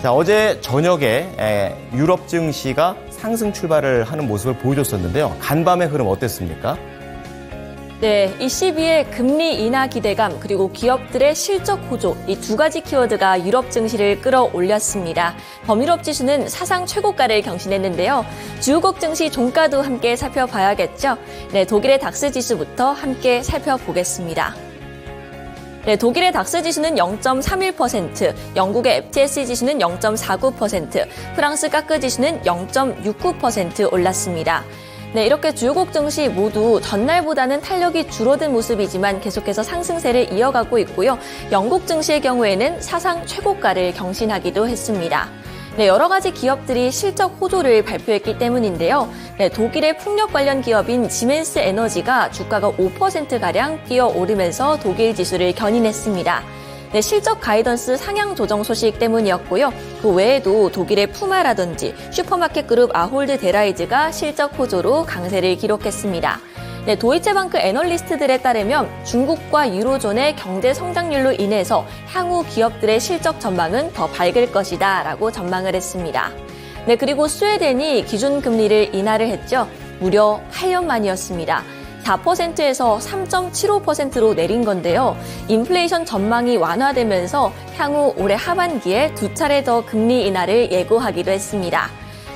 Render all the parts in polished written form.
자, 어제 저녁에 유럽 증시가 상승 출발을 하는 모습을 보여줬었는데요. 간밤의 흐름 어땠습니까? 네, 이 시비의 금리 인하 기대감 그리고 기업들의 실적 호조 이 두 가지 키워드가 유럽 증시를 끌어올렸습니다. 범유럽 지수는 사상 최고가를 경신했는데요. 주요국 증시 종가도 함께 살펴봐야겠죠. 네, 독일의 닥스 지수부터 함께 살펴보겠습니다. 네, 독일의 닥스 지수는 0.31%, 영국의 FTSE 지수는 0.49%, 프랑스 까크 지수는 0.69% 올랐습니다. 네, 이렇게 주요국 증시 모두 전날보다는 탄력이 줄어든 모습이지만 계속해서 상승세를 이어가고 있고요. 영국 증시의 경우에는 사상 최고가를 경신하기도 했습니다. 네, 여러 가지 기업들이 실적 호조를 발표했기 때문인데요. 네, 독일의 풍력 관련 기업인 지멘스 에너지가 주가가 5%가량 뛰어오르면서 독일 지수를 견인했습니다. 네, 실적 가이던스 상향 조정 소식 때문이었고요. 그 외에도 독일의 푸마라든지 슈퍼마켓 그룹 아홀드 데라이즈가 실적 호조로 강세를 기록했습니다. 네, 도이체방크 애널리스트들에 따르면 중국과 유로존의 경제 성장률로 인해서 향후 기업들의 실적 전망은 더 밝을 것이다 라고 전망을 했습니다. 네, 그리고 스웨덴이 기준금리를 인하를 했죠. 무려 8년 만이었습니다. 4%에서 3.75%로 내린 건데요. 인플레이션 전망이 완화되면서 향후 올해 하반기에 두 차례 더 금리 인하를 예고하기도 했습니다.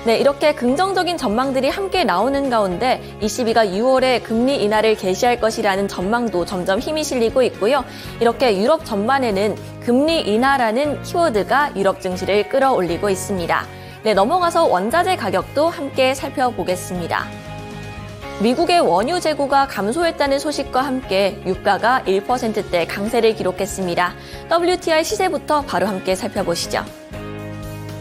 네, 이렇게 긍정적인 전망들이 함께 나오는 가운데 ECB가 6월에 금리 인하를 개시할 것이라는 전망도 점점 힘이 실리고 있고요. 이렇게 유럽 전반에는 금리 인하라는 키워드가 유럽 증시를 끌어올리고 있습니다. 네, 넘어가서 원자재 가격도 함께 살펴보겠습니다. 미국의 원유 재고가 감소했다는 소식과 함께 유가가 1%대 강세를 기록했습니다. WTI 시세부터 바로 함께 살펴보시죠.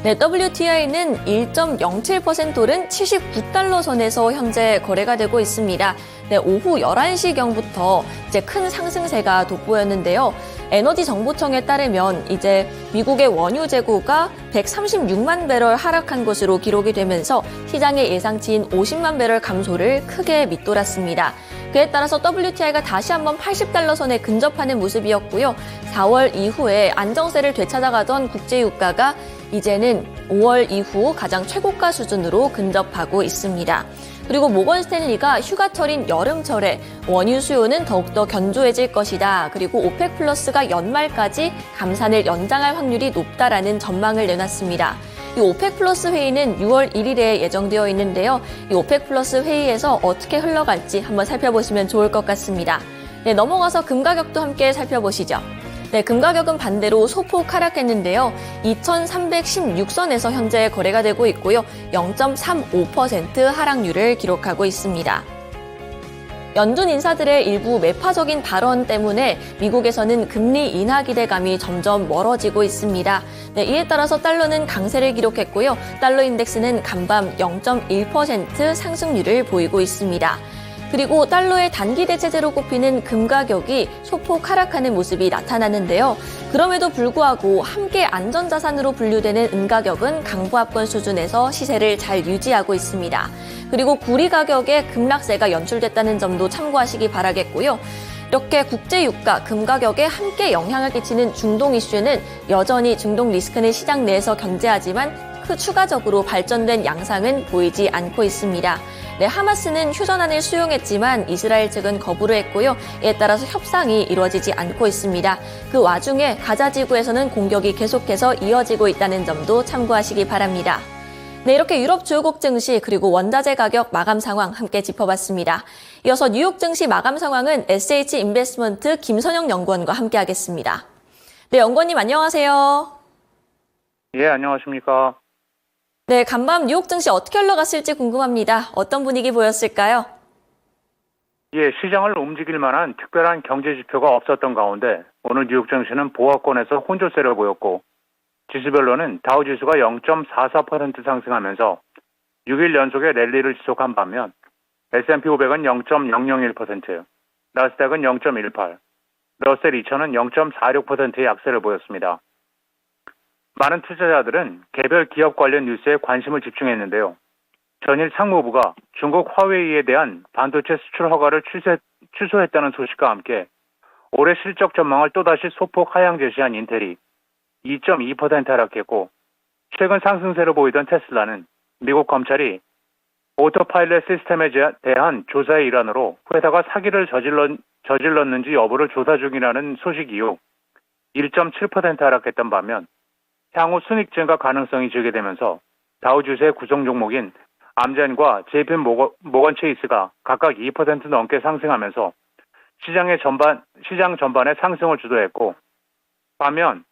네, WTI는 1.07% 오른 79달러 선에서 현재 거래가 되고 있습니다. 네, 오후 11시경부터 이제 큰 상승세가 돋보였는데요. 에너지정보청에 따르면 이제 미국의 원유 재고가 136만 배럴 하락한 것으로 기록이 되면서 시장의 예상치인 50만 배럴 감소를 크게 밑돌았습니다. 그에 따라서 WTI가 다시 한번 80달러 선에 근접하는 모습이었고요. 4월 이후에 안정세를 되찾아가던 국제유가가 이제는 5월 이후 가장 최고가 수준으로 근접하고 있습니다. 그리고 모건 스탠리가 휴가철인 여름철에 원유 수요는 더욱더 견조해질 것이다. 그리고 오펙 플러스가 연말까지 감산을 연장할 확률이 높다라는 전망을 내놨습니다. 이 오펙 플러스 회의는 6월 1일에 예정되어 있는데요. 이 오펙 플러스 회의에서 어떻게 흘러갈지 한번 살펴보시면 좋을 것 같습니다. 네, 넘어가서 금 가격도 함께 살펴보시죠. 네, 금 가격은 반대로 소폭 하락했는데요. 2,316선에서 현재 거래가 되고 있고요. 0.35% 하락률을 기록하고 있습니다. 연준 인사들의 일부 매파적인 발언 때문에 미국에서는 금리 인하 기대감이 점점 멀어지고 있습니다. 네, 이에 따라서 달러는 강세를 기록했고요. 달러 인덱스는 간밤 0.1% 상승률을 보이고 있습니다. 그리고 달러의 단기 대체제로 꼽히는 금 가격이 소폭 하락하는 모습이 나타나는데요. 그럼에도 불구하고 함께 안전자산으로 분류되는 은 가격은 강보합권 수준에서 시세를 잘 유지하고 있습니다. 그리고 구리 가격에 급락세가 연출됐다는 점도 참고하시기 바라겠고요. 이렇게 국제유가, 금 가격에 함께 영향을 끼치는 중동 이슈는 여전히 중동 리스크는 시장 내에서 견제하지만 추가적으로 발전된 양상은 보이지 않고 있습니다. 네, 하마스는 휴전안을 수용했지만 이스라엘 측은 거부를 했고요. 이에 따라서 협상이 이루어지지 않고 있습니다. 그 와중에 가자 지구에서는 공격이 계속해서 이어지고 있다는 점도 참고하시기 바랍니다. 네, 이렇게 유럽 주요국 증시 그리고 원자재 가격 마감 상황 함께 짚어봤습니다. 이어서 뉴욕 증시 마감 상황은 SH 인베스트먼트 김선영 연구원과 함께하겠습니다. 네, 연구원님 안녕하세요. 예, 안녕하십니까. 네, 간밤 뉴욕 증시 어떻게 흘러갔을지 궁금합니다. 어떤 분위기 보였을까요? 예, 시장을 움직일 만한 특별한 경제 지표가 없었던 가운데 오늘 뉴욕 증시는 보합권에서 혼조세를 보였고 지수별로는 다우지수가 0.44% 상승하면서 6일 연속의 랠리를 지속한 반면 S&P 500은 0.001%, 나스닥은 0.18, 러셀 2000은 0.46%의 약세를 보였습니다. 많은 투자자들은 개별 기업 관련 뉴스에 관심을 집중했는데요. 전일 상무부가 중국 화웨이에 대한 반도체 수출 허가를 취소했다는 소식과 함께 올해 실적 전망을 또다시 소폭 하향 제시한 인텔이 2.2% 하락했고 최근 상승세를 보이던 테슬라는 미국 검찰이 오토파일럿 시스템에 대한 조사의 일환으로 회사가 사기를 저질렀는지 여부를 조사 중이라는 소식 이후 1.7% 하락했던 반면 향후 순익 증가 가능성이 제기되면서 다우지수의 구성 종목인 암젠과 JP 모건 체이스가 각각 2% 넘게 상승하면서 시장 전반의 상승을 주도했고, 반면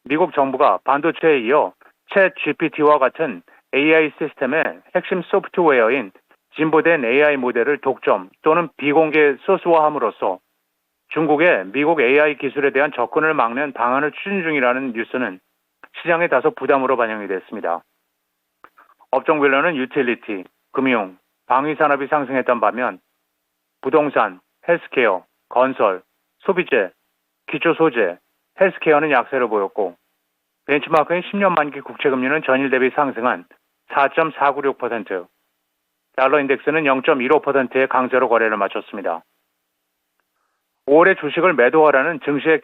미국 정부가 반도체에 이어 챗 GPT와 같은 AI 시스템의 핵심 소프트웨어인 진보된 AI 모델을 독점 또는 비공개 소스화함으로써 중국의 미국 AI 기술에 대한 접근을 막는 방안을 추진 중이라는 뉴스는 시장에 다소 부담으로 반영이 됐습니다. 업종별로는 유틸리티, 금융, 방위 산업이 상승했던 반면 부동산, 헬스케어, 건설, 소비재, 기초소재, 헬스케어는 약세를 보였고 벤치마크인 10년 만기 국채금리는 전일 대비 상승한 4.496%, 달러 인덱스는 0.15%의 강세로 거래를 마쳤습니다. 5월에 주식을 매도하라는 증시의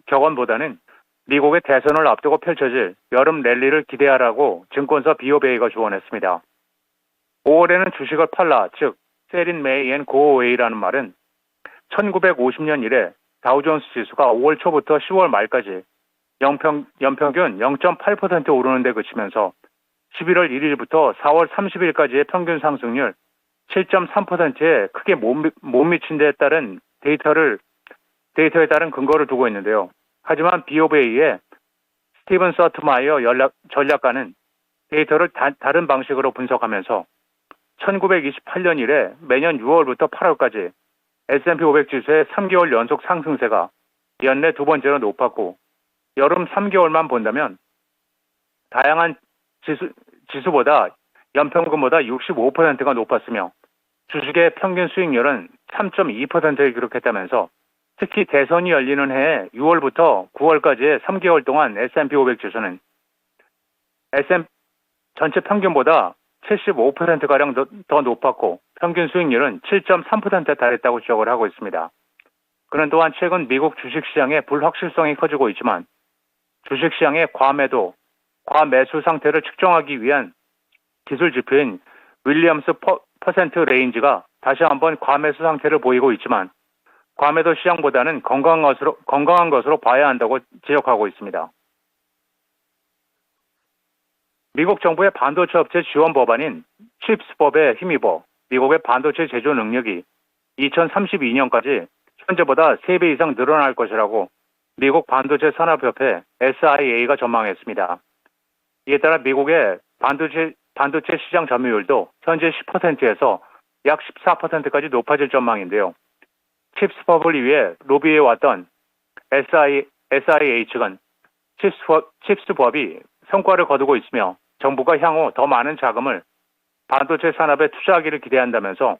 격언보다는 미국의 대선을 앞두고 펼쳐질 여름 랠리를 기대하라고 증권사 BofA가 조언했습니다. 5월에는 주식을 팔라, 즉 Sell in May and Go Away라는 말은 1950년 이래 다우존스 지수가 5월 초부터 10월 말까지 연평균 0.8% 오르는 데 그치면서 11월 1일부터 4월 30일까지의 평균 상승률 7.3%에 크게 못 미친 데에 따른 데이터에 따른 근거를 두고 있는데요. 하지만 BofA의 스티븐 서트마이어 전략가는 데이터를 다른 방식으로 분석하면서 1928년 이래 매년 6월부터 8월까지 S&P 500 지수의 3개월 연속 상승세가 연내 두 번째로 높았고 여름 3개월만 본다면 다양한 지수보다 연평균보다 65%가 높았으며 주식의 평균 수익률은 3.2%를 기록했다면서 특히 대선이 열리는 해에 6월부터 9월까지의 3개월 동안 S&P 500 지수는 전체 평균보다 75%가량 더 높았고 평균 수익률은 7.3%에 달했다고 지적을 하고 있습니다. 그는 또한 최근 미국 주식시장의 불확실성이 커지고 있지만 주식시장의 과매수 상태를 측정하기 위한 기술 지표인 윌리엄스 퍼센트 레인지가 다시 한번 과매수 상태를 보이고 있지만 과매도 시장보다는 건강한 것으로 봐야 한다고 지적하고 있습니다. 미국 정부의 반도체 업체 지원 법안인 칩스법에 힘입어 미국의 반도체 제조 능력이 2032년까지 현재보다 3배 이상 늘어날 것이라고 미국 반도체 산업협회 SIA가 전망했습니다. 이에 따라 미국의 반도체 시장 점유율도 현재 10%에서 약 14%까지 높아질 전망인데요. 칩스법을 위해 로비해왔던 SIA 측은 칩스법이 성과를 거두고 있으며 정부가 향후 더 많은 자금을 반도체 산업에 투자하기를 기대한다면서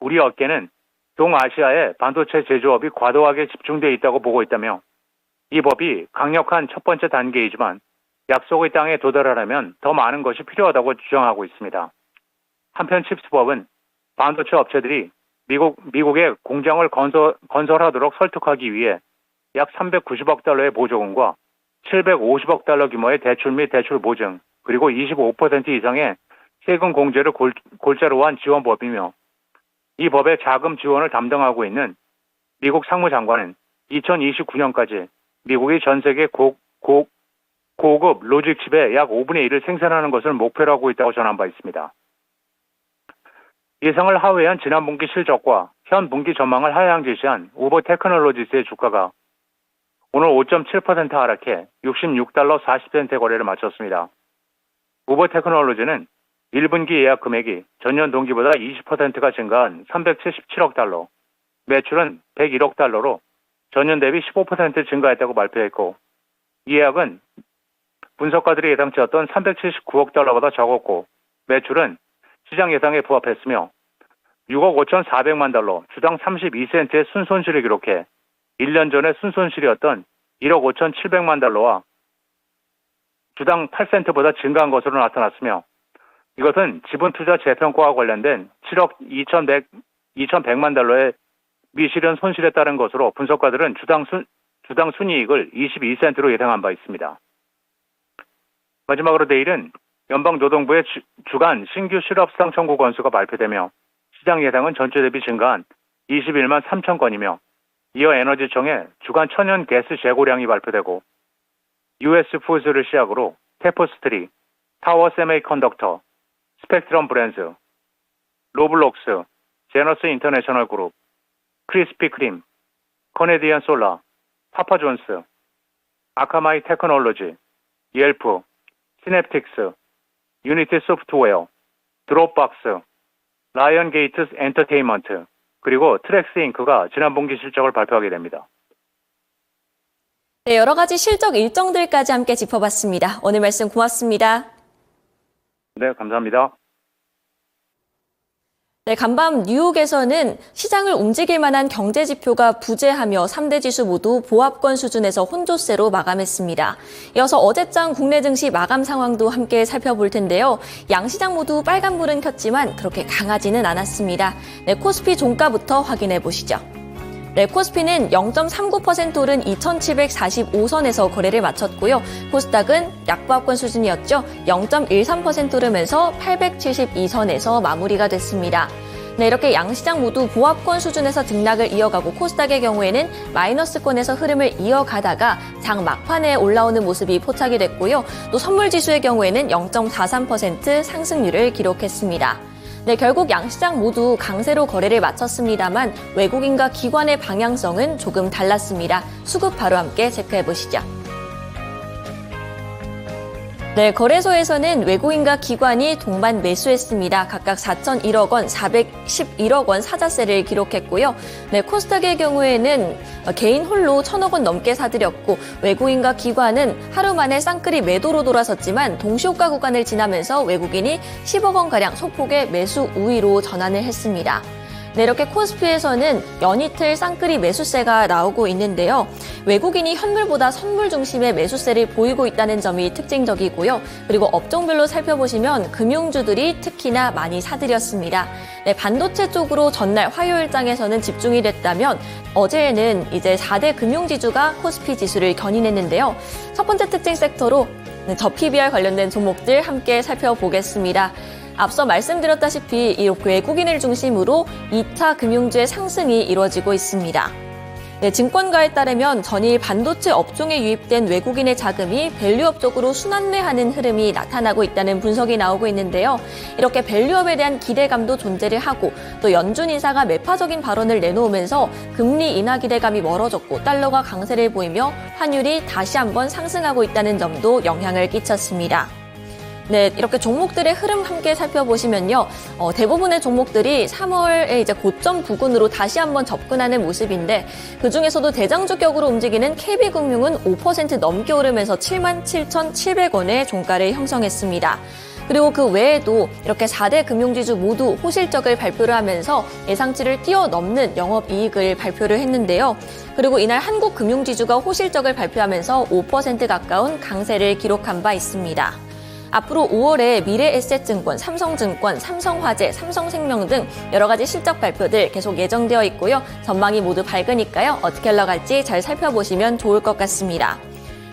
우리 업계는 동아시아의 반도체 제조업이 과도하게 집중되어 있다고 보고 있다며 이 법이 강력한 첫 번째 단계이지만 약속의 땅에 도달하려면 더 많은 것이 필요하다고 주장하고 있습니다. 한편 칩스법은 반도체 업체들이 미국의 공장을 건설하도록 설득하기 위해 약 390억 달러의 보조금과 750억 달러 규모의 대출 및 대출 보증, 그리고 25% 이상의 세금 공제를 골자로 한 지원법이며 이 법의 자금 지원을 담당하고 있는 미국 상무장관은 2029년까지 미국이 전 세계 고급 로직 칩의 약 5분의 1을 생산하는 것을 목표로 하고 있다고 전한 바 있습니다. 예상을 하회한 지난 분기 실적과 현 분기 전망을 하향 제시한 우버 테크놀로지스의 주가가 오늘 5.7% 하락해 66달러 40센트의 거래를 마쳤습니다. 우버 테크놀로지는 1분기 예약 금액이 전년 동기보다 20%가 증가한 377억 달러, 매출은 101억 달러로 전년 대비 15% 증가했다고 발표했고 예약은 분석가들이 예상치였던 379억 달러보다 적었고 매출은 시장 예상에 부합했으며 6억 5,400만 달러, 주당 32센트의 순손실을 기록해 1년 전에 순손실이었던 1억 5,700만 달러와 주당 8센트보다 증가한 것으로 나타났으며 이것은 지분투자 재평가와 관련된 7억 2,100만 달러의 미실현 손실에 따른 것으로 분석가들은 주당 순이익을 22센트로 예상한 바 있습니다. 마지막으로 내일은 연방노동부의 주간 신규 실업상 청구 건수가 발표되며 시장 예상은 전주 대비 증가한 21만 3천 건이며 이어 에너지청의 주간 천연 가스 재고량이 발표되고 US 푸드를 시작으로 테포스트리, 타워 세미컨덕터, 스펙트럼 브랜드, 로블록스, 제너스 인터내셔널 그룹, 크리스피 크림, 커네디안 솔라, 파파존스, 아카마이 테크놀로지, 옐프, 시냅틱스, 유니티 소프트웨어, 드롭박스, 라이언 게이트스 엔터테인먼트, 그리고 트랙스 잉크가 지난 분기 실적을 발표하게 됩니다. 네, 여러 가지 실적 일정들까지 함께 짚어봤습니다. 오늘 말씀 고맙습니다. 네, 감사합니다. 네, 간밤 뉴욕에서는 시장을 움직일 만한 경제 지표가 부재하며 3대 지수 모두 보합권 수준에서 혼조세로 마감했습니다. 이어서 어제장 국내 증시 마감 상황도 함께 살펴볼 텐데요. 양시장 모두 빨간불은 켰지만 그렇게 강하지는 않았습니다. 네, 코스피 종가부터 확인해 보시죠. 네, 코스피는 0.39% 오른 2,745선에서 거래를 마쳤고요. 코스닥은 약보합권 수준이었죠. 0.13% 오르면서 872선에서 마무리가 됐습니다. 네, 이렇게 양시장 모두 보합권 수준에서 등락을 이어가고 코스닥의 경우에는 마이너스권에서 흐름을 이어가다가 장 막판에 올라오는 모습이 포착이 됐고요. 또 선물지수의 경우에는 0.43% 상승률을 기록했습니다. 네, 결국 양시장 모두 강세로 거래를 마쳤습니다만 외국인과 기관의 방향성은 조금 달랐습니다. 수급 바로 함께 체크해 보시죠. 네, 거래소에서는 외국인과 기관이 동반 매수했습니다. 각각 4,001억 원, 411억 원 사자세를 기록했고요. 네, 코스닥의 경우에는 개인 홀로 1,000억 원 넘게 사들였고 외국인과 기관은 하루 만에 쌍끌이 매도로 돌아섰지만 동시호가 구간을 지나면서 외국인이 10억 원가량 소폭의 매수 우위로 전환을 했습니다. 네, 이렇게 코스피에서는 연이틀 쌍끌이 매수세가 나오고 있는데요. 외국인이 현물보다 선물 중심의 매수세를 보이고 있다는 점이 특징적이고요. 그리고 업종별로 살펴보시면 금융주들이 특히나 많이 사들였습니다. 네, 반도체 쪽으로 전날 화요일장에서는 집중이 됐다면 어제에는 이제 4대 금융지주가 코스피 지수를 견인했는데요. 첫 번째 특징 섹터로 저 PBR 관련된 종목들 함께 살펴보겠습니다. 앞서 말씀드렸다시피 이 외국인을 중심으로 2차 금융주의 상승이 이루어지고 있습니다. 네, 증권가에 따르면 전일 반도체 업종에 유입된 외국인의 자금이 밸류업 쪽으로 순환매하는 흐름이 나타나고 있다는 분석이 나오고 있는데요. 이렇게 밸류업에 대한 기대감도 존재를 하고 또 연준 인사가 매파적인 발언을 내놓으면서 금리 인하 기대감이 멀어졌고 달러가 강세를 보이며 환율이 다시 한번 상승하고 있다는 점도 영향을 끼쳤습니다. 네, 이렇게 종목들의 흐름 함께 살펴보시면요. 대부분의 종목들이 3월에 이제 고점 부근으로 다시 한번 접근하는 모습인데 그중에서도 대장주격으로 움직이는 KB금융은 5% 넘게 오르면서 77,700원의 종가를 형성했습니다. 그리고 그 외에도 이렇게 4대 금융지주 모두 호실적을 발표를 하면서 예상치를 뛰어넘는 영업이익을 발표를 했는데요. 그리고 이날 한국금융지주가 호실적을 발표하면서 5% 가까운 강세를 기록한 바 있습니다. 앞으로 5월에 미래에셋증권, 삼성증권, 삼성화재, 삼성생명 등 여러 가지 실적 발표들 계속 예정되어 있고요. 전망이 모두 밝으니까요. 어떻게 흘러갈지 잘 살펴보시면 좋을 것 같습니다.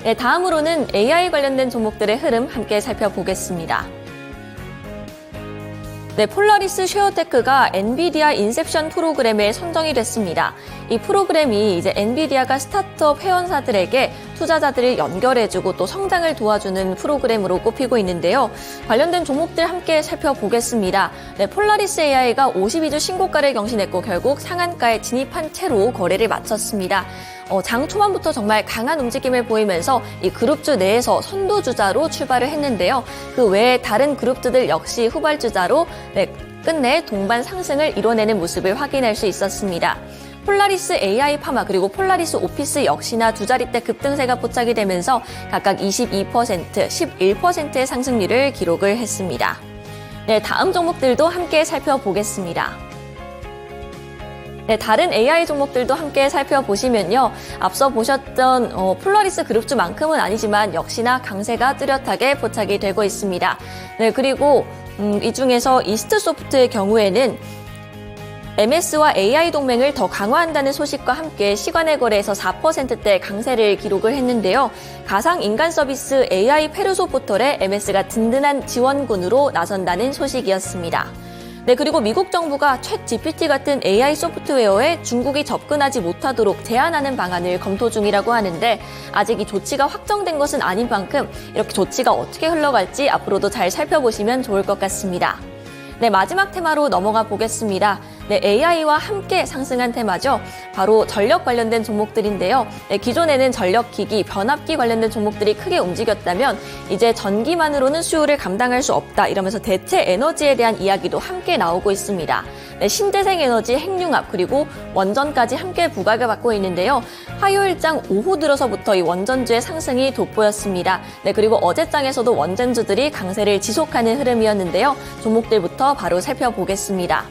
네, 다음으로는 AI 관련된 종목들의 흐름 함께 살펴보겠습니다. 네, 폴라리스 쉐어테크가 엔비디아 인셉션 프로그램에 선정이 됐습니다. 이 프로그램이 이제 엔비디아가 스타트업 회원사들에게 투자자들을 연결해주고 또 성장을 도와주는 프로그램으로 꼽히고 있는데요. 관련된 종목들 함께 살펴보겠습니다. 네, 폴라리스 AI가 52주 신고가를 경신했고 결국 상한가에 진입한 채로 거래를 마쳤습니다. 장 초반부터 정말 강한 움직임을 보이면서 이 그룹주 내에서 선두주자로 출발을 했는데요. 그 외에 다른 그룹주들 역시 후발주자로 끝내 동반 상승을 이뤄내는 모습을 확인할 수 있었습니다. 폴라리스 AI 파마 그리고 폴라리스 오피스 역시나 두 자릿대 급등세가 포착이 되면서 각각 22%, 11%의 상승률을 기록을 했습니다. 네, 다음 종목들도 함께 살펴보겠습니다. 네, 다른 AI 종목들도 함께 살펴보시면요. 앞서 보셨던 폴라리스 그룹주만큼은 아니지만 역시나 강세가 뚜렷하게 포착이 되고 있습니다. 네, 그리고 이 중에서 이스트소프트의 경우에는 MS와 AI 동맹을 더 강화한다는 소식과 함께 시간의 거래에서 4%대 강세를 기록을 했는데요. 가상 인간 서비스 AI 페르소 포털에 MS가 든든한 지원군으로 나선다는 소식이었습니다. 네, 그리고 미국 정부가 챗 GPT 같은 AI 소프트웨어에 중국이 접근하지 못하도록 제한하는 방안을 검토 중이라고 하는데 아직 이 조치가 확정된 것은 아닌 만큼 이렇게 조치가 어떻게 흘러갈지 앞으로도 잘 살펴보시면 좋을 것 같습니다. 네, 마지막 테마로 넘어가 보겠습니다. 네, AI와 함께 상승한 테마죠. 바로 전력 관련된 종목들인데요. 네, 기존에는 전력기기, 변압기 관련된 종목들이 크게 움직였다면 이제 전기만으로는 수요를 감당할 수 없다 이러면서 대체 에너지에 대한 이야기도 함께 나오고 있습니다. 네, 신재생 에너지, 핵융합 그리고 원전까지 함께 부각을 받고 있는데요. 화요일장 오후 들어서부터 이 원전주의 상승이 돋보였습니다. 네, 그리고 어제장에서도 원전주들이 강세를 지속하는 흐름이었는데요. 종목들부터 바로 살펴보겠습니다.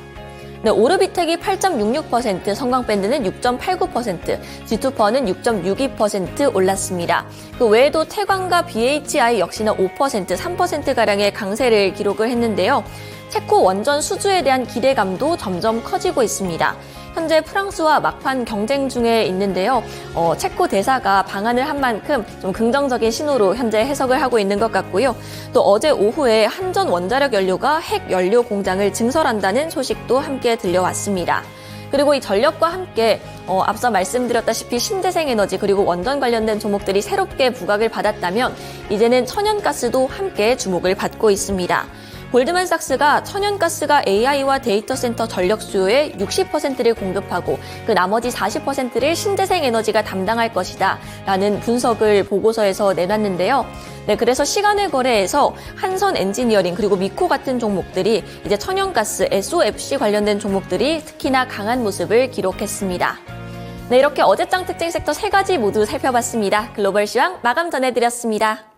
네, 오르비텍이 8.66%, 성광밴드는 6.89%, G2퍼는 6.62% 올랐습니다. 그 외에도 태광과 BHI 역시나 5%, 3%가량의 강세를 기록을 했는데요. 체코 원전 수주에 대한 기대감도 점점 커지고 있습니다. 현재 프랑스와 막판 경쟁 중에 있는데요. 체코 대사가 방한을 한 만큼 좀 긍정적인 신호로 현재 해석을 하고 있는 것 같고요. 또 어제 오후에 한전 원자력 연료가 핵 연료 공장을 증설한다는 소식도 함께 들려왔습니다. 그리고 이 전력과 함께 앞서 말씀드렸다시피 신재생 에너지 그리고 원전 관련된 종목들이 새롭게 부각을 받았다면 이제는 천연가스도 함께 주목을 받고 있습니다. 골드만삭스가 천연가스가 AI와 데이터 센터 전력 수요의 60%를 공급하고 그 나머지 40%를 신재생 에너지가 담당할 것이다 라는 분석을 보고서에서 내놨는데요. 네, 그래서 시간의 거래에서 한선 엔지니어링 그리고 미코 같은 종목들이 이제 천연가스, SOFC 관련된 종목들이 특히나 강한 모습을 기록했습니다. 네, 이렇게 어제장 특징 섹터 3가지 모두 살펴봤습니다. 글로벌 시황 마감 전해드렸습니다.